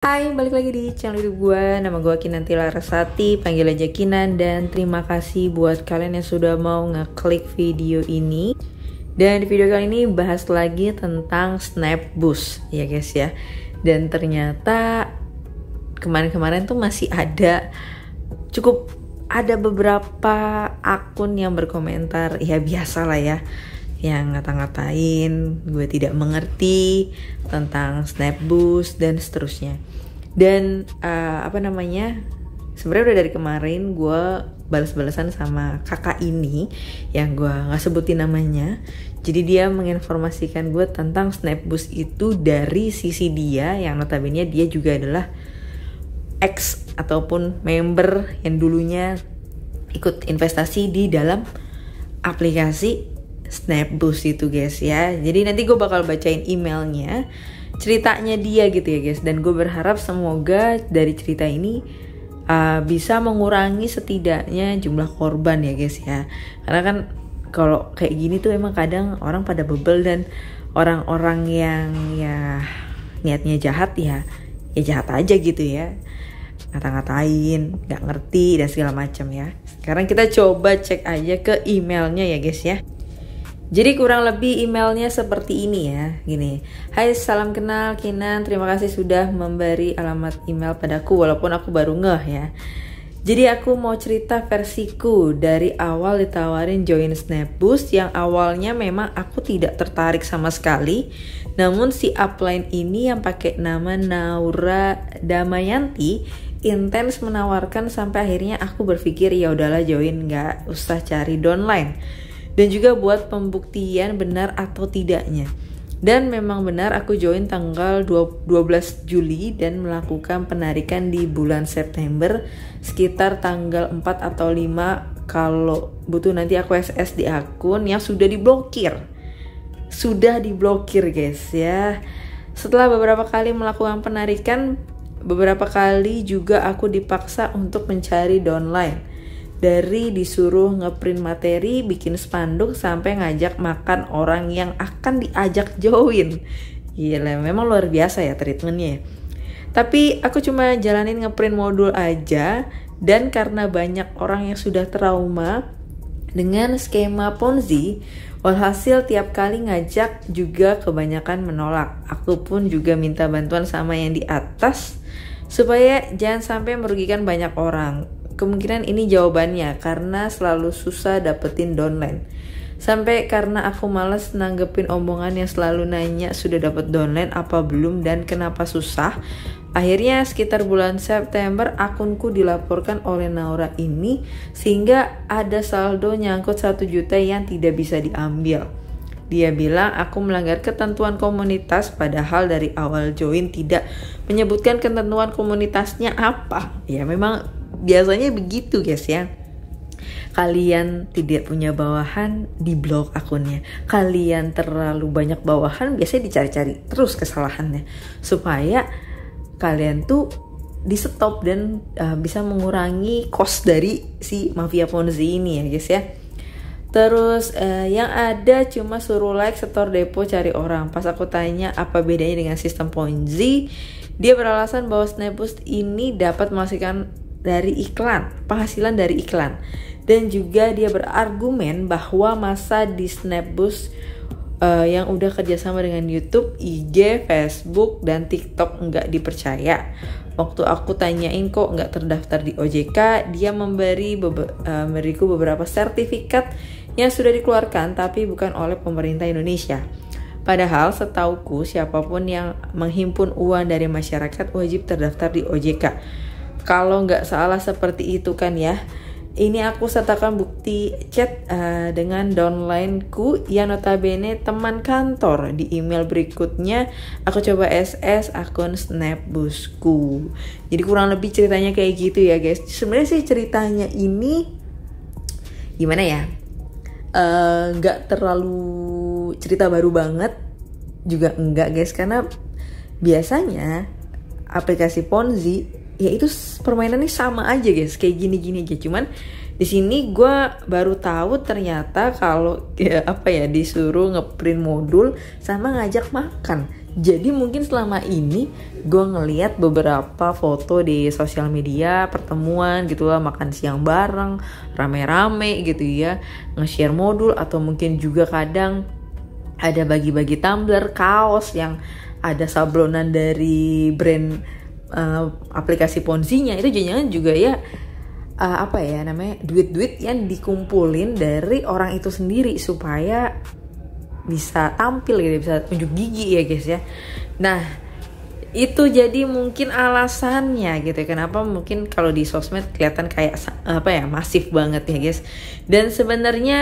Hai, balik lagi di channel YouTube gue. Nama gue Kinanti Larasati, panggil aja Kinan. Dan terima kasih buat kalian yang sudah mau ngeklik video ini. Dan di video kali ini bahas lagi tentang Snapboost ya guys ya. Dan ternyata kemarin-kemarin tuh masih ada beberapa akun yang berkomentar, ya biasa lah ya, yang ngata-ngatain gue tidak mengerti tentang Snapboost dan seterusnya. Dan sebenarnya udah dari kemarin gue balas-balasan sama kakak ini yang gue nggak sebutin namanya. Jadi dia menginformasikan gue tentang Snapboost itu dari sisi dia, yang notabene dia juga adalah ex ataupun member yang dulunya ikut investasi di dalam aplikasi Snapboost itu guys ya. Jadi nanti gue bakal bacain emailnya, ceritanya dia gitu ya guys. Dan gue berharap semoga dari cerita ini bisa mengurangi setidaknya jumlah korban ya guys ya. Karena kan kalau kayak gini tuh emang kadang orang pada bebel, dan orang-orang yang ya niatnya jahat ya jahat aja gitu ya, ngata-ngatain, gak ngerti dan segala macam ya. Sekarang kita coba cek aja ke emailnya ya guys ya. Jadi kurang lebih emailnya seperti ini ya, gini. Hai, salam kenal Kinan, terima kasih sudah memberi alamat email padaku walaupun aku baru ngeh ya. Jadi aku mau cerita versiku dari awal ditawarin join Snapboost, yang awalnya memang aku tidak tertarik sama sekali. Namun si upline ini yang pakai nama Naura Damayanti intens menawarkan sampai akhirnya aku berpikir ya udahlah join, nggak usah cari downline. Dan juga buat pembuktian benar atau tidaknya. Dan memang benar aku join tanggal 12 Juli dan melakukan penarikan di bulan September sekitar tanggal 4 atau 5 kalau butuh nanti aku SS di akun yang sudah diblokir. Sudah diblokir guys ya. Setelah beberapa kali melakukan penarikan, beberapa kali juga aku dipaksa untuk mencari downline. Dari disuruh ngeprint materi, bikin spanduk, sampai ngajak makan orang yang akan diajak join. Gila, memang luar biasa ya treatmentnya ya. Tapi aku cuma jalanin ngeprint modul aja. Dan karena banyak orang yang sudah trauma dengan skema Ponzi, walhasil tiap kali ngajak juga kebanyakan menolak. Aku pun juga minta bantuan sama yang di atas supaya jangan sampai merugikan banyak orang. Kemungkinan ini jawabannya, karena selalu susah dapetin downline. Sampai karena aku malas nanggepin omongan yang selalu nanya sudah dapet downline apa belum dan kenapa susah. Akhirnya sekitar bulan September akunku dilaporkan oleh Naura ini, sehingga ada saldo nyangkut 1 juta yang tidak bisa diambil. Dia bilang aku melanggar ketentuan komunitas, padahal dari awal join tidak menyebutkan ketentuan komunitasnya apa. Ya memang biasanya begitu guys ya. Kalian tidak punya bawahan, diblok akunnya. Kalian terlalu banyak bawahan, biasanya dicari-cari terus kesalahannya, supaya kalian tuh di stop dan bisa mengurangi cost dari si mafia Ponzi ini ya guys ya. Terus yang ada cuma suruh like, setor depo, cari orang. Pas aku tanya apa bedanya dengan sistem Ponzi, dia beralasan bahwa Snapboost ini dapat menghasilkan dari iklan, penghasilan dari iklan. Dan juga dia berargumen bahwa masa di Snapboost yang udah kerjasama dengan YouTube, IG, Facebook, dan TikTok nggak dipercaya. Waktu aku tanyain kok nggak terdaftar di OJK, dia memberiku beberapa sertifikat yang sudah dikeluarkan tapi bukan oleh pemerintah Indonesia. Padahal setauku siapapun yang menghimpun uang dari masyarakat wajib terdaftar di OJK. Kalau nggak salah seperti itu kan ya. Ini aku sertakan bukti chat dengan downline-ku yang notabene teman kantor. Di email berikutnya aku coba SS akun Snapboost-ku. Jadi kurang lebih ceritanya kayak gitu ya guys. Sebenarnya sih ceritanya ini gimana ya, nggak terlalu cerita baru banget juga enggak guys. Karena biasanya aplikasi Ponzi ya itu permainannya sama aja guys, kayak gini-gini aja. Cuman di sini gue baru tahu ternyata kalau disuruh ngeprint modul sama ngajak makan. Jadi mungkin selama ini gue ngeliat beberapa foto di sosial media pertemuan gitu lah, makan siang bareng, rame-rame gitu ya, nge-share modul, atau mungkin juga kadang ada bagi-bagi tumbler, kaos yang ada sablonan dari brand aplikasi Ponzi-nya. Itu jangan juga ya duit-duit yang dikumpulin dari orang itu sendiri supaya bisa tampil gitu, bisa unjuk gigi ya guys ya. Nah itu jadi mungkin alasannya gitu, kenapa mungkin kalau di sosmed kelihatan kayak masif banget ya guys. Dan sebenarnya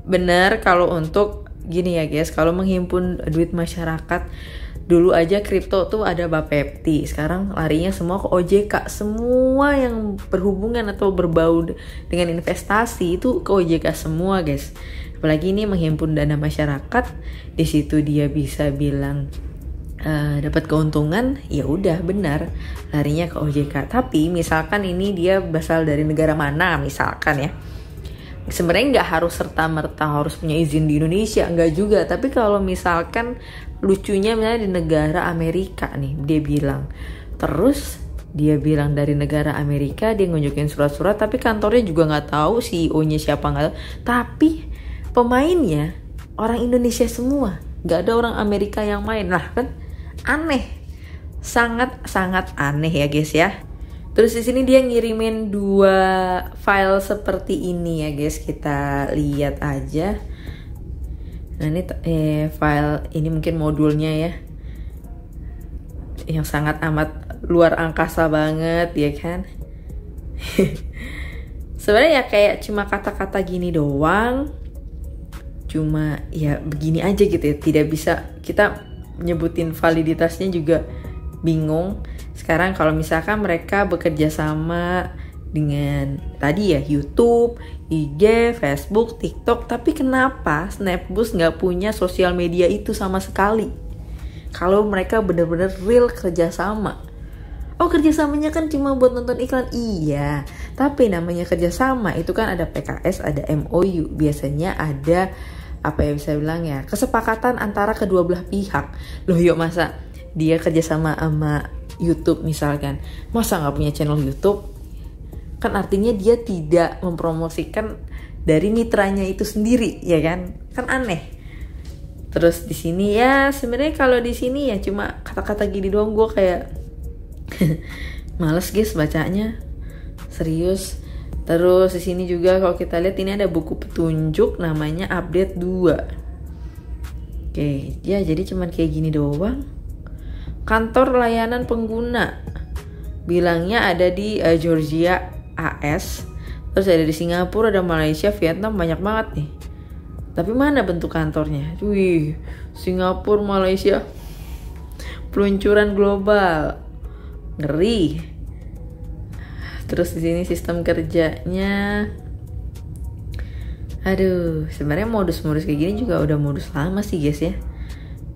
benar kalau untuk gini ya guys, kalau menghimpun duit masyarakat, dulu aja kripto tuh ada Bapepti, sekarang larinya semua ke OJK. Semua yang berhubungan atau berbau dengan investasi itu ke OJK semua guys. Apalagi ini menghimpun dana masyarakat, di situ dia bisa bilang dapat keuntungan, ya udah benar larinya ke OJK. Tapi misalkan ini dia berasal dari negara mana misalkan ya, sebenarnya nggak harus serta-merta harus punya izin di Indonesia, nggak juga. Tapi kalau misalkan lucunya misalnya di negara Amerika nih, dia bilang, terus dia bilang dari negara Amerika, dia nunjukin surat-surat, tapi kantornya juga nggak tahu, CEO-nya siapa nggak tahu, tapi pemainnya orang Indonesia semua, nggak ada orang Amerika yang main. Lah kan aneh, sangat aneh ya guys ya. Terus di sini dia ngirimin 2 file seperti ini ya guys, kita lihat aja. Nah ini file ini mungkin modulnya ya, yang sangat amat luar angkasa banget ya kan. Sebenarnya ya kayak cuma kata-kata gini doang, cuma ya begini aja gitu ya, tidak bisa kita nyebutin validitasnya juga bingung. Sekarang kalau misalkan mereka bekerja sama dengan tadi ya YouTube, IG, Facebook, TikTok, tapi kenapa Snapboost nggak punya sosial media itu sama sekali? Kalau mereka benar-benar real kerjasama. Oh kerjasamanya kan cuma buat nonton iklan, iya. Tapi namanya kerjasama itu kan ada PKS, ada MOU, biasanya ada bisa bilang ya, kesepakatan antara kedua belah pihak. Loh yuk, masa dia kerjasama sama YouTube misalkan, masa nggak punya channel YouTube? Kan artinya dia tidak mempromosikan dari mitranya itu sendiri ya kan? Kan aneh. Terus di sini ya sebenarnya kalau di sini ya cuma kata-kata gini doang, gue kayak males guys bacanya, serius. Terus di sini juga kalau kita lihat ini ada buku petunjuk namanya update 2. Oke, ya jadi cuman kayak gini doang. Kantor layanan pengguna bilangnya ada di Georgia AS, terus ada di Singapura, ada Malaysia, Vietnam, banyak banget nih. Tapi mana bentuk kantornya? Wih, Singapura, Malaysia, peluncuran global, ngeri. Terus di sini sistem kerjanya, aduh, sebenarnya modus-modus kayak gini juga udah modus lama sih guys ya,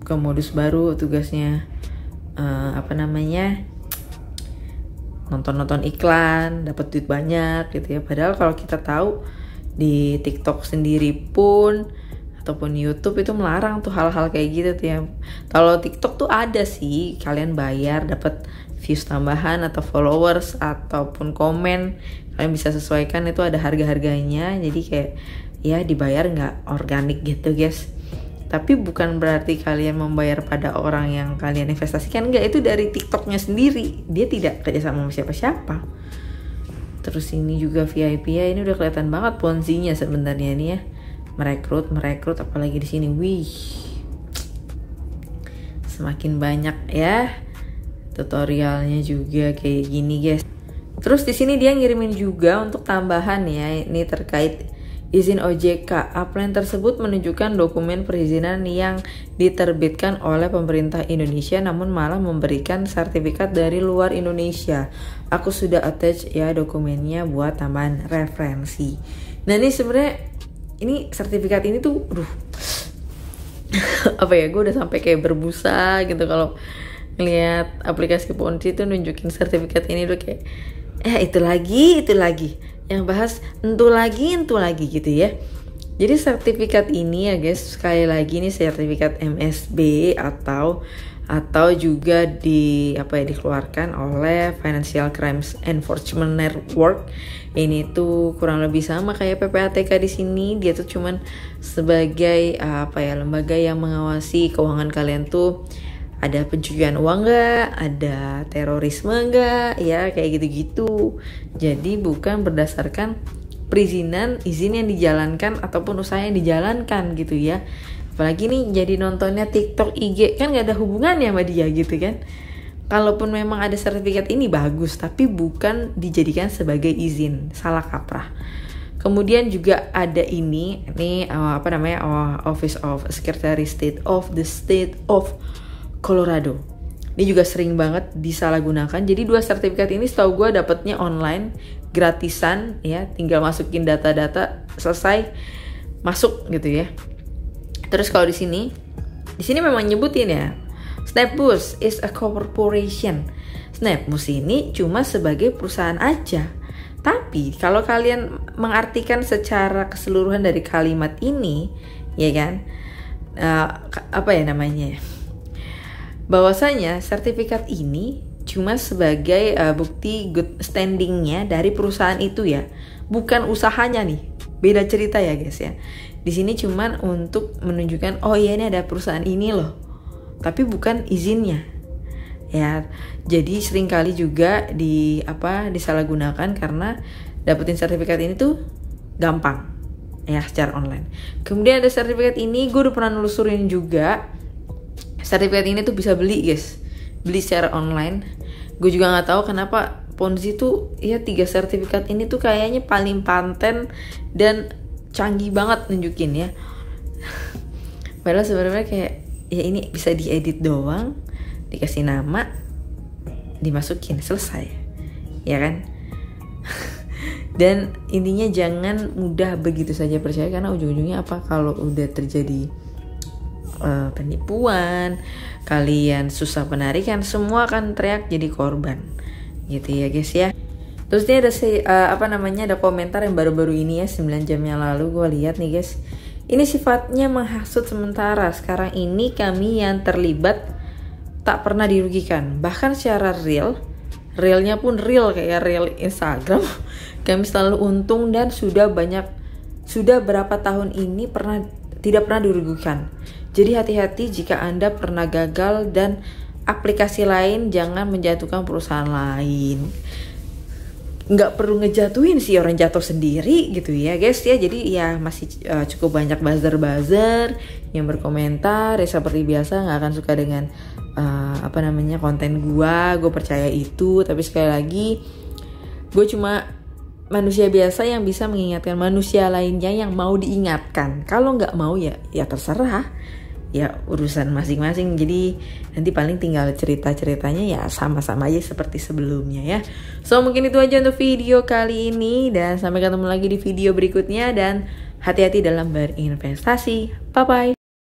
bukan modus baru. Tugasnya nonton iklan, dapat duit banyak gitu ya. Padahal kalau kita tahu di TikTok sendiri pun ataupun YouTube itu melarang tuh hal-hal kayak gitu tuh ya. Kalau TikTok tuh ada sih, kalian bayar dapat views tambahan atau followers ataupun komen, kalian bisa sesuaikan, itu ada harga-harganya. Jadi kayak ya dibayar nggak organik gitu guys. Tapi bukan berarti kalian membayar pada orang yang kalian investasikan, enggak, itu dari TikToknya sendiri, dia tidak kerjasama sama siapa-siapa. Terus ini juga VIP ya, ini udah kelihatan banget Ponzi-nya sebenarnya nih ya, merekrut apalagi di sini, wih, semakin banyak ya tutorialnya juga kayak gini guys. Terus di sini dia ngirimin juga untuk tambahan ya, ini terkait izin OJK. Upline tersebut menunjukkan dokumen perizinan yang diterbitkan oleh pemerintah Indonesia namun malah memberikan sertifikat dari luar Indonesia. Aku sudah attach ya dokumennya buat tambahan referensi. Nah ini sebenarnya ini sertifikat ini tuh gue udah sampai kayak berbusa gitu kalau ngeliat aplikasi Ponzi tuh nunjukin sertifikat ini, udah kayak itu lagi yang bahas entu lagi gitu ya. Jadi sertifikat ini ya guys, sekali lagi ini sertifikat MSB atau juga dikeluarkan oleh Financial Crimes Enforcement Network. Ini tuh kurang lebih sama kayak PPATK di sini. Dia tuh cuman sebagai lembaga yang mengawasi keuangan kalian tuh ada pencucian uang nggak, ada terorisme nggak, ya kayak gitu-gitu. Jadi bukan berdasarkan izin yang dijalankan ataupun usaha yang dijalankan gitu ya. Apalagi nih jadi nontonnya TikTok, IG, kan gak ada hubungannya sama dia gitu kan. Kalaupun memang ada sertifikat ini bagus, tapi bukan dijadikan sebagai izin, salah kaprah. Kemudian juga ada ini Office of Secretary State of the State of Colorado. Ini juga sering banget disalahgunakan. Jadi 2 sertifikat ini setahu gue dapatnya online, gratisan ya, tinggal masukin data-data, selesai masuk gitu ya. Terus kalau di sini memang nyebutin ya, Snapboost is a corporation. Snapboost ini cuma sebagai perusahaan aja. Tapi kalau kalian mengartikan secara keseluruhan dari kalimat ini, ya kan, bahwasanya sertifikat ini cuma sebagai bukti good standingnya dari perusahaan itu ya, bukan usahanya nih. Beda cerita ya guys ya. Di sini cuman untuk menunjukkan oh iya ini ada perusahaan ini loh, tapi bukan izinnya. Ya, jadi seringkali juga disalahgunakan karena dapetin sertifikat ini tuh gampang ya secara online. Kemudian ada sertifikat ini, gue udah pernah nelusurin juga. Sertifikat ini tuh bisa beli guys, beli secara online. Gue juga nggak tahu kenapa Ponzi tuh ya 3 sertifikat ini tuh kayaknya paling paten dan canggih banget nunjukin ya. Padahal sebenarnya kayak ya ini bisa diedit doang, dikasih nama, dimasukin, selesai, ya kan? Dan intinya jangan mudah begitu saja percaya, karena ujung-ujungnya apa? Kalau udah terjadi penipuan, kalian susah penarikan, semua akan teriak jadi korban, gitu ya guys ya. Terus ini ada komentar yang baru-baru ini ya, 9 jam yang lalu gue lihat nih guys. Ini sifatnya menghasut sementara. Sekarang ini kami yang terlibat tak pernah dirugikan, bahkan secara realnya pun real kayak real Instagram. Kami selalu untung dan sudah berapa tahun ini tidak pernah dirugikan. Jadi hati-hati jika Anda pernah gagal dan aplikasi lain, jangan menjatuhkan perusahaan lain. Nggak perlu ngejatuhin sih, orang jatuh sendiri gitu ya guys ya. Jadi ya masih cukup banyak buzzer yang berkomentar ya, seperti biasa nggak akan suka dengan konten gue percaya itu. Tapi sekali lagi gue cuma manusia biasa yang bisa mengingatkan manusia lainnya yang mau diingatkan. Kalau nggak mau ya terserah, ya urusan masing-masing. Jadi nanti paling tinggal cerita-ceritanya ya sama-sama aja seperti sebelumnya ya. So mungkin itu aja untuk video kali ini, dan sampai ketemu lagi di video berikutnya, dan hati-hati dalam berinvestasi. Bye bye.